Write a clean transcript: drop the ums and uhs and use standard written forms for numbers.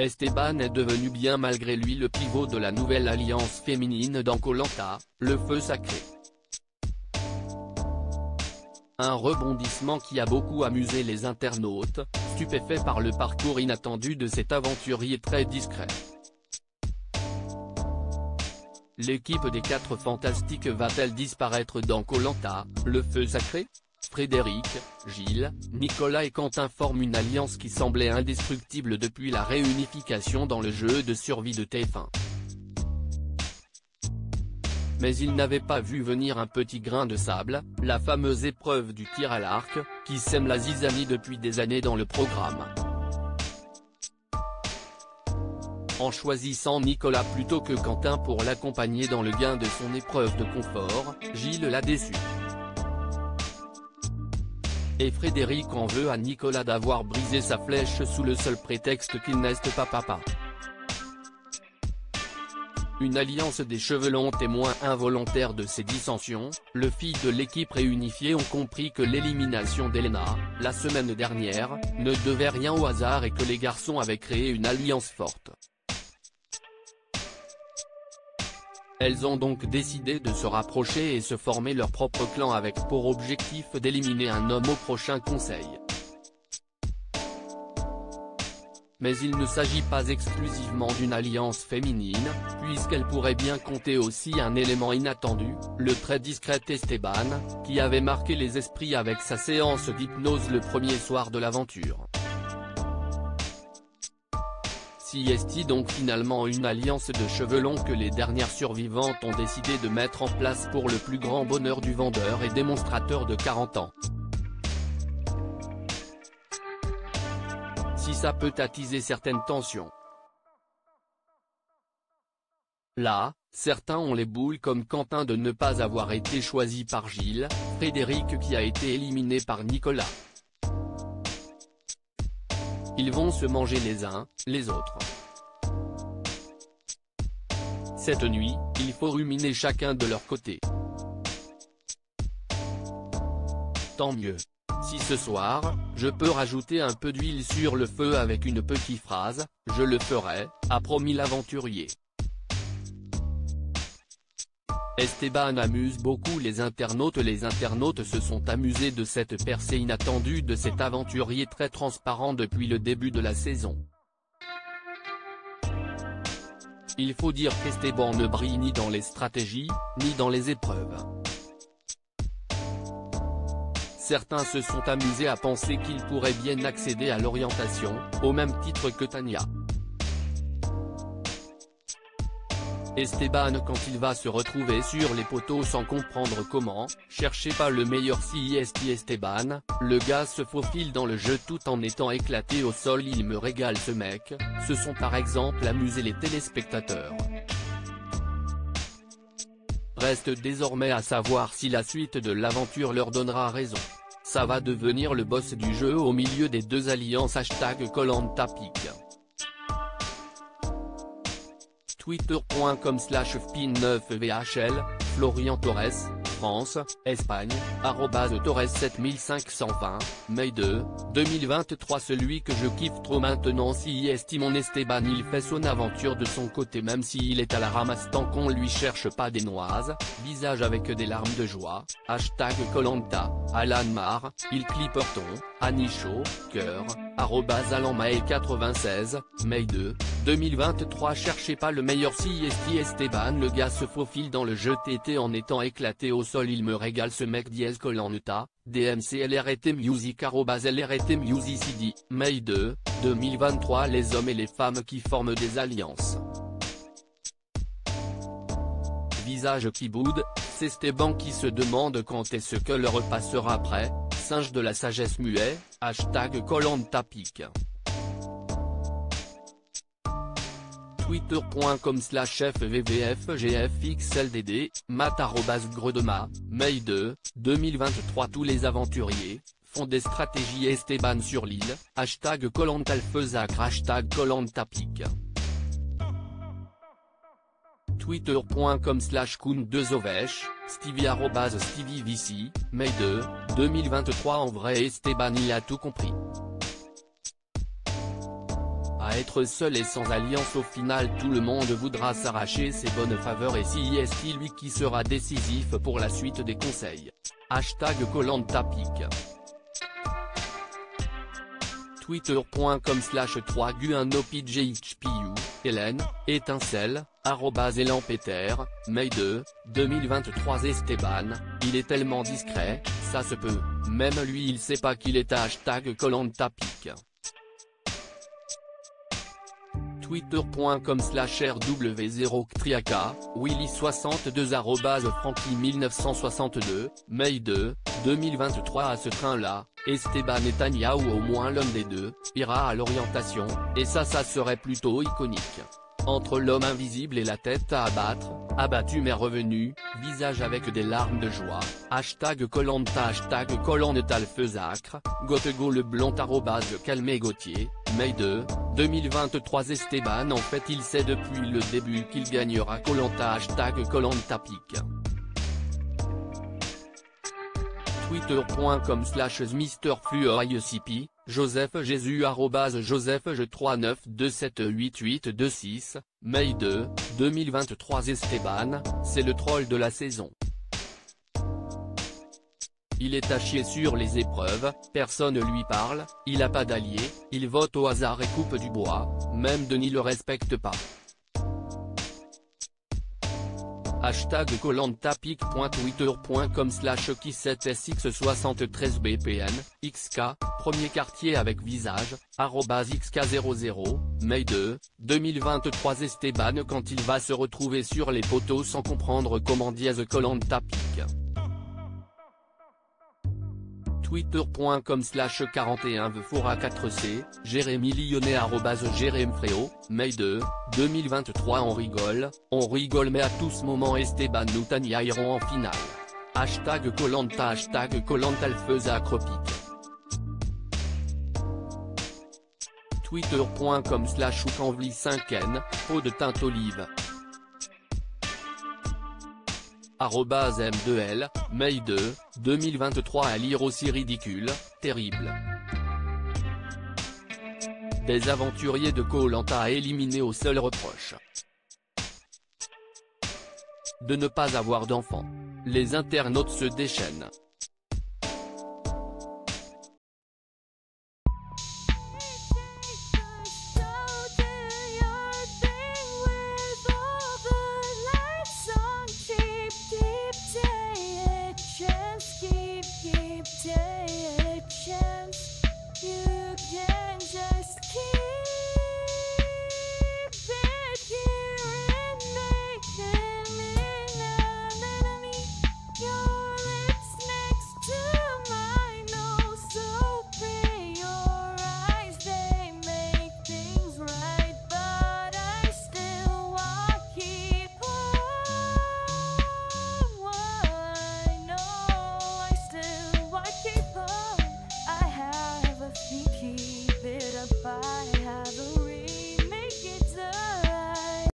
Esteban est devenu bien malgré lui le pivot de la nouvelle alliance féminine dans Koh Lanta, le feu sacré. Un rebondissement qui a beaucoup amusé les internautes, stupéfaits par le parcours inattendu de cet aventurier très discret. L'équipe des 4 Fantastiques va-t-elle disparaître dans Koh Lanta, le feu sacré? Frédéric, Gilles, Nicolas et Quentin forment une alliance qui semblait indestructible depuis la réunification dans le jeu de survie de TF1. Mais ils n'avaient pas vu venir un petit grain de sable, la fameuse épreuve du tir à l'arc, qui sème la zizanie depuis des années dans le programme. En choisissant Nicolas plutôt que Quentin pour l'accompagner dans le gain de son épreuve de confort, Gilles l'a déçu. Et Frédéric en veut à Nicolas d'avoir brisé sa flèche sous le seul prétexte qu'il n'est pas papa. Une alliance des cheveux longs témoin involontaire de ces dissensions, les filles de l'équipe réunifiée ont compris que l'élimination d'Elena, la semaine dernière, ne devait rien au hasard et que les garçons avaient créé une alliance forte. Elles ont donc décidé de se rapprocher et se former leur propre clan avec pour objectif d'éliminer un homme au prochain conseil. Mais il ne s'agit pas exclusivement d'une alliance féminine, puisqu'elle pourrait bien compter aussi un élément inattendu, le très discret Esteban, qui avait marqué les esprits avec sa séance d'hypnose le premier soir de l'aventure. Si est-il donc finalement une alliance de cheveux longs que les dernières survivantes ont décidé de mettre en place pour le plus grand bonheur du vendeur et démonstrateur de 40 ans. Si ça peut attiser certaines tensions. Là, certains ont les boules comme Quentin de ne pas avoir été choisi par Gilles, Frédéric qui a été éliminé par Nicolas. Ils vont se manger les uns, les autres. Cette nuit, il faut ruminer chacun de leur côté. Tant mieux. Si ce soir, je peux rajouter un peu d'huile sur le feu avec une petite phrase, je le ferai, a promis l'aventurier. Esteban amuse beaucoup les internautes. Les internautes se sont amusés de cette percée inattendue de cet aventurier très transparent depuis le début de la saison. Il faut dire qu'Esteban ne brille ni dans les stratégies, ni dans les épreuves. Certains se sont amusés à penser qu'il pourrait bien accéder à l'orientation, au même titre que Tania. Esteban quand il va se retrouver sur les poteaux sans comprendre comment, cherchez pas le meilleur si Esteban, le gars se faufile dans le jeu tout en étant éclaté au sol. Il me régale ce mec, se sont par exemple amusés les téléspectateurs. Reste désormais à savoir si la suite de l'aventure leur donnera raison. Ça va devenir le boss du jeu au milieu des deux alliances #KoLantaPic. Twitter.com/FPIN9VHL, Florian Torres, France, Espagne, @Torres7520, Mai 2, 2023. Celui que je kiffe trop maintenant si estime mon Esteban, il fait son aventure de son côté même s'il est à la ramasse tant qu'on lui cherche pas des noises, visage avec des larmes de joie, #KoLanta, Alan Mar, il Clipperton, Anicho, cœur, @AlanMae96, Mai 2, 2023. Cherchez pas le meilleur si Esteban, le gars se faufile dans le jeu TT en étant éclaté au sol. Il me régale ce mec @KoLanta, DMCLRT Music @LRT Musicd, Mai 2, 2023. Les hommes et les femmes qui forment des alliances. Visage qui boude, c'est Esteban qui se demande quand est-ce que le repas sera prêt, singe de la sagesse muet, #KoLantaPic. Twitter.com/FVVFGFXLDD, Matt @Gredema, Mai 2, 2023. Tous les aventuriers font des stratégies Esteban sur l'île, #KoLantaLfezac, #KoLantaPic. Twitter.com/Koun2Ovesh, Stevie @StevieVC, Mai 2, 2023. En vrai Esteban il a tout compris. à être seul et sans alliance. Au final tout le monde voudra s'arracher ses bonnes faveurs, et si est lui qui sera décisif pour la suite des conseils. #KolantaPic. Twitter.com/3gu1opidjhpu, Hélène, étincelle, @ElanPeter, Mai 2, 2023. Esteban, il est tellement discret, ça se peut, même lui il sait pas qu'il est à #KolantaPic. Twitter.com/rw0ktriaka, Willy62 @Franky1962, Mai 2, 2023. À ce train-là, Esteban Netanyahu, ou au moins l'un des deux, ira à l'orientation, et ça serait plutôt iconique. Entre l'homme invisible et la tête à abattre, abattu mais revenu, visage avec des larmes de joie, #Kolanta, #Kolantalfeusacre, Gottego le Blanc @Calmé Gauthier, Mai 2, 2023. Esteban, en fait il sait depuis le début qu'il gagnera Kolanta, #KolantaPic. Twitter.com/MrFluorICP, Joseph Jésus @JosephJ39278826, Mai 2, 2023. Esteban, c'est le troll de la saison. Il est à chier sur les épreuves, personne lui parle, il a pas d'allié, il vote au hasard et coupe du bois, même Denis le respecte pas. #KolantaPic.twitter.com/Qui7SX73BPN, XK, premier quartier avec visage, @XK00, Mai 2, 2023. Esteban, quand il va se retrouver sur les poteaux sans comprendre comment #KolantaPic. Twitter.com/41vfora4c, Jérémy Lyonnais @JérémFréau, Mai 2, 2023. On rigole mais à tout ce moment Esteban Netanyahu iront en finale. #Kolanta, #Kolantalfeusacrepic. Twitter.com/Oucanvli5n, peau de teinte olive. @M2L, Mai 2, 2023. À lire aussi ridicule, terrible. Des aventuriers de Koh-Lanta éliminés au seul reproche de ne pas avoir d'enfants. Les internautes se déchaînent.